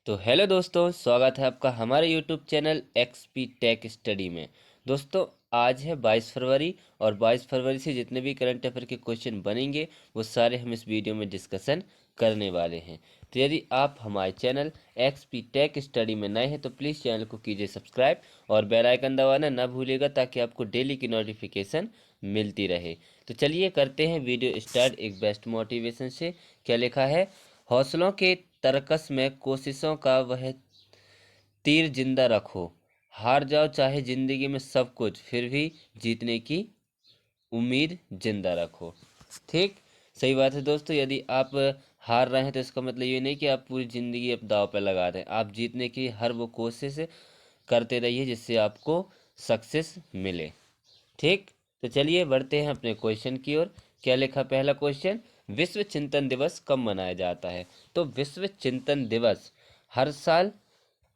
तो हेलो दोस्तों, स्वागत है आपका हमारे YouTube channel XP tech study में। दोस्तों, आज है 22 फरवरी और 22 फरवरी से जितने भी करंट अफेयर के क्वेश्चन बनेंगे वो सारे हम इस वीडियो में डिस्कशन करने वाले हैं। तो यदि आप हमारे चैनल एक्सपी टेक स्टडी में नए हैं तो प्लीज़ चैनल को कीजिए सब्सक्राइब और बेल आइकन दबाना ना भूलिएगा ताकि आपको डेली की नोटिफिकेशन मिलती रहे। तो चलिए करते हैं वीडियो स्टार्ट एक बेस्ट मोटिवेशन से। क्या लिखा है? हौसलों के तरकस में कोशिशों का वह तीर जिंदा रखो। हार जाओ चाहे जिंदगी में सब कुछ, फिर भी जीतने की उम्मीद जिंदा रखो। ठीक, सही बात है दोस्तों। यदि आप हार रहे हैं तो इसका मतलब ये नहीं कि आप पूरी ज़िंदगी आप दांव पे लगा दें। आप जीतने की हर वो कोशिश करते रहिए जिससे आपको सक्सेस मिले। ठीक, तो चलिए बढ़ते हैं अपने क्वेश्चन की ओर। क्या लिखा पहला क्वेश्चन? विश्व चिंतन दिवस कब मनाया जाता है? तो विश्व चिंतन दिवस हर साल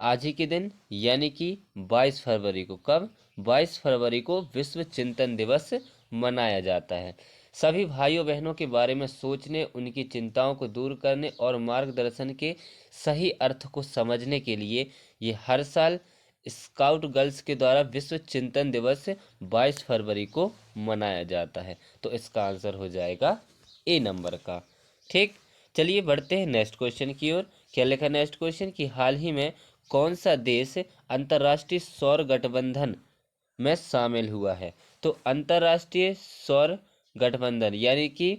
आज ही के दिन यानी कि 22 फरवरी को। कब? 22 फरवरी को विश्व चिंतन दिवस मनाया जाता है। सभी भाइयों बहनों के बारे में सोचने, उनकी चिंताओं को दूर करने और मार्गदर्शन के सही अर्थ को समझने के लिए ये हर साल स्काउट गर्ल्स के द्वारा विश्व चिंतन दिवस 22 फरवरी को मनाया जाता है। तो इसका आंसर हो जाएगा ए नंबर का। ठीक, चलिए बढ़ते हैं नेक्स्ट क्वेश्चन की ओर। क्या लिखा नेक्स्ट क्वेश्चन? कि हाल ही में कौन सा देश अंतर्राष्ट्रीय सौर गठबंधन में शामिल हुआ है? तो अंतर्राष्ट्रीय सौर गठबंधन यानी कि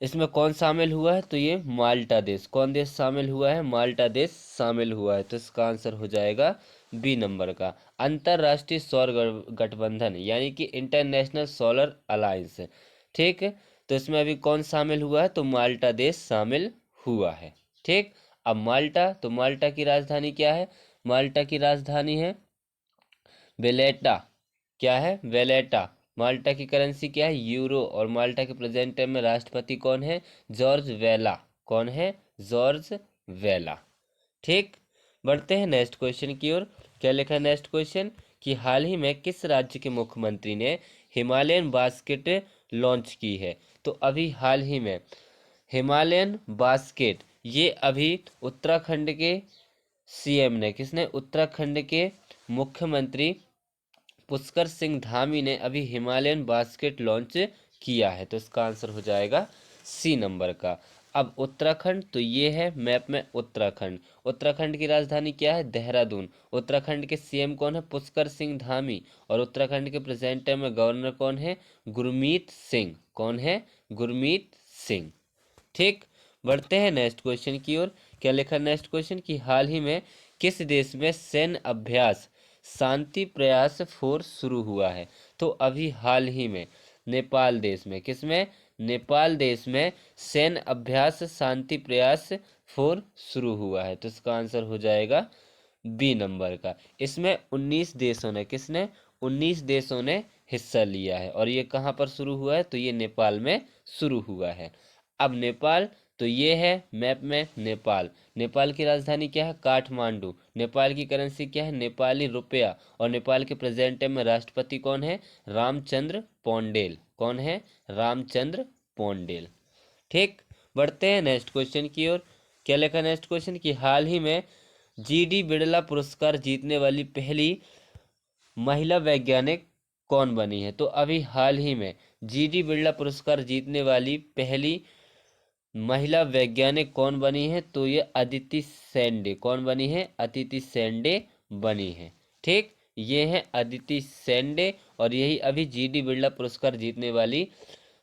इसमें कौन शामिल हुआ है? तो ये माल्टा देश। कौन देश शामिल हुआ है? माल्टा देश शामिल हुआ है। तो इसका आंसर हो जाएगा बी नंबर का। अंतर्राष्ट्रीय सौर गठबंधन यानी कि इंटरनेशनल सोलर अलायंस। ठीक, तो इसमें अभी कौन शामिल हुआ है? तो माल्टा देश शामिल हुआ है। ठीक, अब माल्टा, तो माल्टा की राजधानी क्या है? माल्टा की राजधानी है वेलेटा। क्या है? वेलेटा। माल्टा की करेंसी क्या है? यूरो। और माल्टा के प्रेजेंट टाइम में राष्ट्रपति कौन है? जॉर्ज वेला। कौन है? जॉर्ज वेला। ठीक, बढ़ते हैं नेक्स्ट क्वेश्चन की ओर। क्या लिखा है नेक्स्ट क्वेश्चन? कि हाल ही में किस राज्य के मुख्यमंत्री ने हिमालयन बास्केट लॉन्च की है? तो अभी हाल ही में हिमालयन बास्केट, ये अभी उत्तराखंड के सीएम ने, किसने? उत्तराखंड के मुख्यमंत्री पुष्कर सिंह धामी ने अभी हिमालयन बास्केट लॉन्च किया है। तो इसका आंसर हो जाएगा सी नंबर का। अब उत्तराखंड, तो ये है मैप में उत्तराखंड। उत्तराखंड की राजधानी क्या है? देहरादून। उत्तराखंड के सीएम कौन है? पुष्कर सिंह धामी। और उत्तराखंड के प्रेजेंट टाइम में गवर्नर कौन है? गुरमीत सिंह। कौन है? गुरमीत सिंह। ठीक, बढ़ते हैं नेक्स्ट क्वेश्चन की ओर। क्या लिखा नेक्स्ट क्वेश्चन? कि हाल ही में किस देश में सैन्य अभ्यास शांति प्रयास फोर शुरू हुआ है? तो अभी हाल ही में नेपाल देश में, किसमें? नेपाल देश में सैन्य अभ्यास शांति प्रयास फोर शुरू हुआ है। तो इसका आंसर हो जाएगा बी नंबर का। इसमें 19 देशों ने, किसने? 19 देशों ने हिस्सा लिया है। और ये कहाँ पर शुरू हुआ है? तो ये नेपाल में शुरू हुआ है। अब नेपाल, तो ये है मैप में नेपाल। नेपाल की राजधानी क्या है? काठमांडू। नेपाल की करेंसी क्या है? नेपाली रुपया। और नेपाल के प्रेजेंट टाइम में राष्ट्रपति कौन है? रामचंद्र पौंडेल। कौन है? रामचंद्र पौंडेल। ठीक, बढ़ते हैं नेक्स्ट क्वेश्चन की ओर। क्या लिखा नेक्स्ट क्वेश्चन? कि हाल ही में जीडी बिड़ला पुरस्कार जीतने वाली पहली महिला वैज्ञानिक कौन बनी है? तो अभी हाल ही में जीडी बिड़ला पुरस्कार जीतने वाली पहली महिला वैज्ञानिक कौन बनी है? तो ये अदिति सेंडे। कौन बनी है? अदिति सेंडे बनी है। ठीक, ये है अदिति सेंडे और यही अभी जीडी बिड़ला पुरस्कार जीतने वाली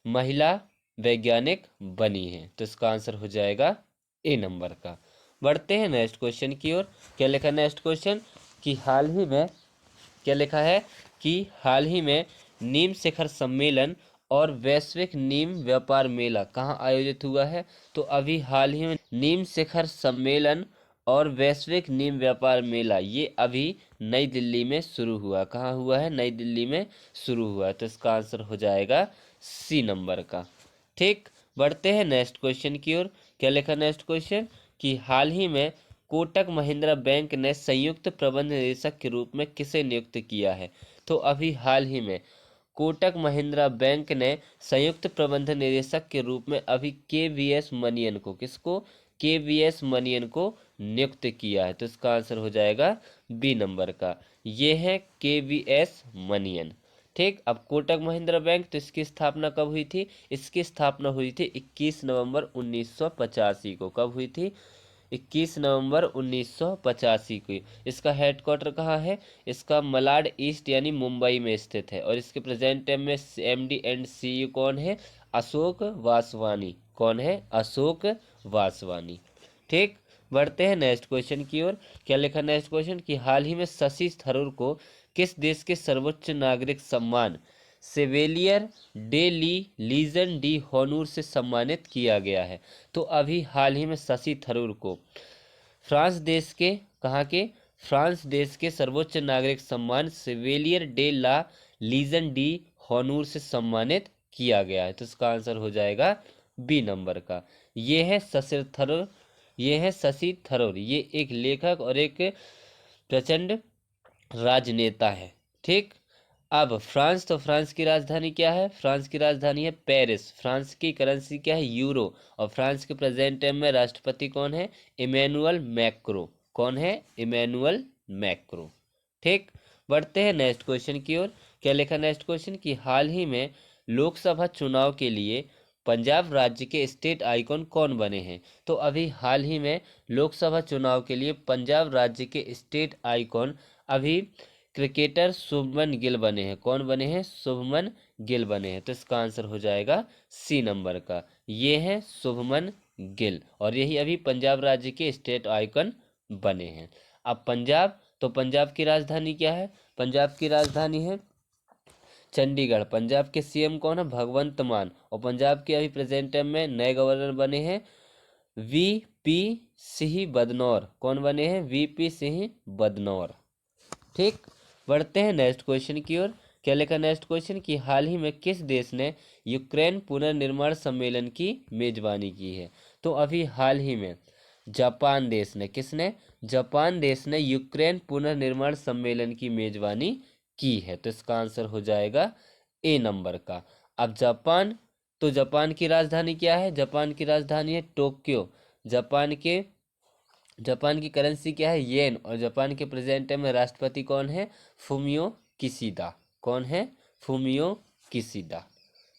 महिला वैज्ञानिक बनी है। तो इसका आंसर हो जाएगा ए नंबर का। बढ़ते हैं नेक्स्ट क्वेश्चन की ओर। क्या लिखा नेक्स्ट क्वेश्चन? कि हाल ही में, क्या लिखा है? कि हाल ही में नीम शिखर सम्मेलन और वैश्विक नीम व्यापार मेला कहाँ आयोजित हुआ है? तो अभी हाल ही में नीम शिखर सम्मेलन और वैश्विक नीम व्यापार मेला ये अभी नई दिल्ली में शुरू हुआ। कहाँ हुआ है? नई दिल्ली में शुरू हुआ। तो इसका आंसर हो जाएगा सी नंबर का। ठीक, बढ़ते हैं नेक्स्ट क्वेश्चन की ओर। क्या लिखा नेक्स्ट क्वेश्चन? कि हाल ही में कोटक महिंद्रा बैंक ने संयुक्त प्रबंध निदेशक के रूप में किसे नियुक्त किया है? तो अभी हाल ही में कोटक महिंद्रा बैंक ने संयुक्त प्रबंध निदेशक के रूप में अभी के वी एस मनियन को, किसको? KVS मनियन को नियुक्त किया है? तो इसका आंसर हो जाएगा बी नंबर का, ये है KVS मनियन। ठीक, अब कोटक महिंद्रा बैंक, तो इसकी स्थापना कब हुई थी? इसकी स्थापना हुई थी 21 नवंबर 1985 को। कब हुई थी? 21 नवंबर 1985 को। इसका हेडक्वार्टर कहाँ है? इसका मलाड ईस्ट यानी मुंबई में स्थित है। और इसके प्रेजेंट टाइम में MD एंड CEO कौन है? अशोक वासवानी। कौन है? अशोक वासवानी। ठीक, बढ़ते हैं नेक्स्ट क्वेश्चन की ओर। क्या लिखा नेक्स्ट क्वेश्चन? कि हाल ही में शशि थरूर को किस देश के सर्वोच्च नागरिक सम्मान सेवेलियर डे लीजन डी हॉनूर से सम्मानित किया गया है? तो अभी हाल ही में शशि थरूर को फ्रांस देश के, कहाँ के? फ्रांस देश के सर्वोच्च नागरिक सम्मान सेवेलियर डे लीजन डी हॉनूर से सम्मानित किया गया है। तो इसका आंसर हो जाएगा बी नंबर का, ये है शशि थरूर। ये है शशि थरूर, ये एक लेखक और एक प्रचंड राजनेता है। ठीक, अब फ्रांस, तो फ्रांस की राजधानी क्या है? फ्रांस की राजधानी है पेरिस। फ्रांस की करेंसी क्या है? यूरो। और फ्रांस के प्रेजेंट टाइम में राष्ट्रपति कौन है? Emmanuel Macron. कौन है? Emmanuel Macron. ठीक, बढ़ते हैं नेक्स्ट क्वेश्चन की ओर। क्या लिखा नेक्स्ट क्वेश्चन? कि हाल ही में लोकसभा चुनाव के लिए पंजाब राज्य के स्टेट आइकॉन कौन बने हैं? तो अभी हाल ही में लोकसभा चुनाव के लिए पंजाब राज्य के स्टेट आइकॉन अभी क्रिकेटर शुभमन गिल बने हैं। कौन बने हैं? शुभमन गिल बने हैं। तो इसका आंसर हो जाएगा सी नंबर का, ये है शुभमन गिल। और यही अभी पंजाब राज्य के स्टेट आइकन बने हैं। अब पंजाब, तो पंजाब की राजधानी क्या है? पंजाब की राजधानी है चंडीगढ़। पंजाब के CM कौन है? भगवंत मान। और पंजाब के अभी प्रेजेंट टाइम में नए गवर्नर बने हैं VP सिंह बदनौर। कौन बने हैं? VP सिंह बदनौर। ठीक, बढ़ते हैं नेक्स्ट क्वेश्चन की ओर। क्या लिखा नेक्स्ट क्वेश्चन? कि हाल ही में किस देश ने यूक्रेन पुनर्निर्माण सम्मेलन की मेजबानी की है? तो अभी हाल ही में जापान देश ने, किसने? जापान देश ने यूक्रेन पुनर्निर्माण सम्मेलन की मेजबानी की है। तो इसका आंसर हो जाएगा ए नंबर का। अब जापान, तो जापान की राजधानी क्या है? जापान की राजधानी है टोक्यो। जापान की करेंसी क्या है? येन। और जापान के प्रेजेंट टाइम में राष्ट्रपति कौन है? Fumio Kishida. कौन है? Fumio Kishida.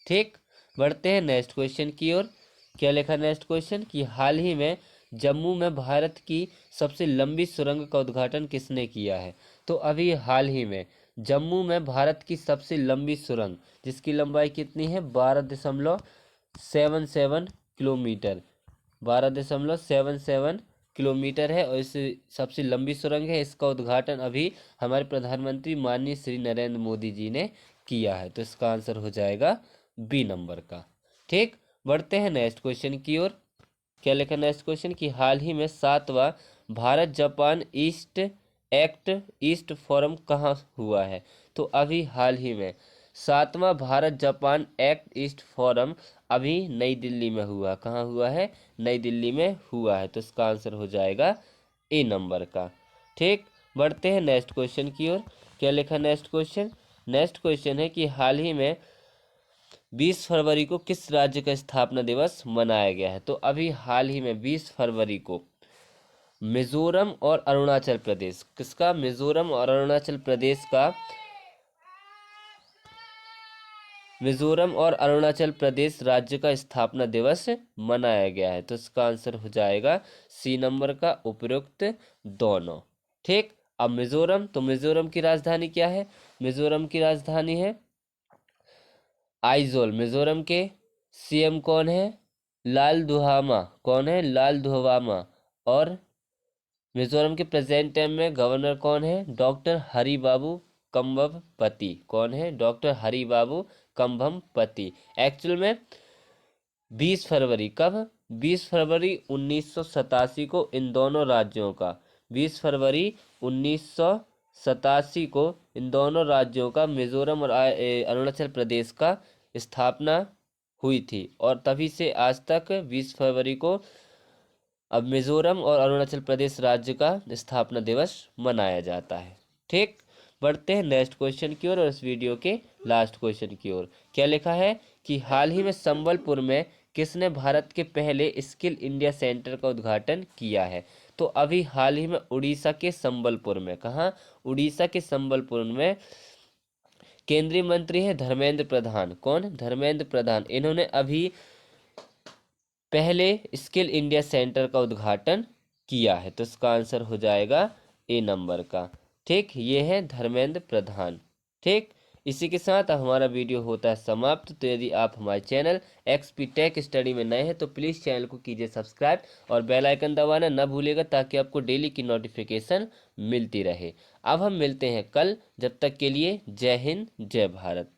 ठीक, बढ़ते हैं नेक्स्ट क्वेश्चन की ओर। क्या लिखा नेक्स्ट क्वेश्चन? कि हाल ही में जम्मू में भारत की सबसे लंबी सुरंग का उद्घाटन किसने किया है? तो अभी हाल ही में जम्मू में भारत की सबसे लंबी सुरंग, जिसकी लंबाई कितनी है? 12.77 किलोमीटर। 12.77 किलोमीटर है। और इस सबसे लंबी सुरंग है। इसका उद्घाटन अभी हमारे प्रधानमंत्री माननीय श्री नरेंद्र मोदी जी ने किया है। तो इसका आंसर हो जाएगा बी नंबर का। ठीक, बढ़ते हैं नेक्स्ट क्वेश्चन की ओर। क्या लिखा नेक्स्ट क्वेश्चन? कि हाल ही में 7वां भारत जापान ईस्ट फोरम कहाँ हुआ है? तो अभी हाल ही में 7वां भारत जापान ईस्ट फोरम अभी नई दिल्ली में हुआ। कहाँ हुआ है? नई दिल्ली में हुआ है। तो इसका आंसर हो जाएगा ए नंबर का। ठीक, बढ़ते हैं नेक्स्ट क्वेश्चन की ओर। क्या लिखा नेक्स्ट क्वेश्चन? नेक्स्ट क्वेश्चन है कि हाल ही में 20 फरवरी को किस राज्य का स्थापना दिवस मनाया गया है? तो अभी हाल ही में 20 फरवरी को मिजोरम और अरुणाचल प्रदेश, किसका? मिजोरम और अरुणाचल प्रदेश का, मिजोरम और अरुणाचल प्रदेश राज्य का स्थापना दिवस मनाया गया है। तो इसका आंसर हो जाएगा सी नंबर का, उपयुक्त दोनों। ठीक, अब मिजोरम, तो मिजोरम की राजधानी क्या है? मिजोरम की राजधानी है आइजोल। मिजोरम के CM कौन है? लाल दुहामा। कौन है? लाल दुहवामा। और मिजोरम के प्रेजेंट टाइम में गवर्नर कौन है? डॉक्टर हरिबाबू कंभमपति। कौन है? डॉक्टर हरिबाबू कंभमपति। एक्चुअल में 20 फरवरी, कब? 20 फरवरी 1987 को इन दोनों राज्यों का, 20 फरवरी 1987 को इन दोनों राज्यों का, मिजोरम और अरुणाचल प्रदेश का स्थापना हुई थी। और तभी से आज तक 20 फरवरी को अब मिजोरम और अरुणाचल प्रदेश राज्य का स्थापना दिवस मनाया जाता है। ठीक, बढ़ते हैं नेक्स्ट क्वेश्चन की ओर और इस वीडियो के लास्ट क्वेश्चन की ओर। क्या लिखा है? कि हाल ही में संबलपुर में किसने भारत के पहले स्किल इंडिया सेंटर का उद्घाटन किया है? तो अभी हाल ही में उड़ीसा के संबलपुर में, कहाँ? उड़ीसा के संबलपुर में केंद्रीय मंत्री है धर्मेंद्र प्रधान। कौन? धर्मेंद्र प्रधान। इन्होंने अभी पहले स्किल इंडिया सेंटर का उद्घाटन किया है। तो इसका आंसर हो जाएगा ए नंबर का। ठीक, ये है धर्मेंद्र प्रधान। ठीक, इसी के साथ अब हमारा वीडियो होता है समाप्त। तो यदि आप हमारे चैनल एक्सपी टेक स्टडी में नए हैं तो प्लीज़ चैनल को कीजिए सब्सक्राइब और बेल आइकन दबाना ना भूलिएगा, ताकि आपको डेली की नोटिफिकेशन मिलती रहे। अब हम मिलते हैं कल, जब तक के लिए जय हिंद जय भारत।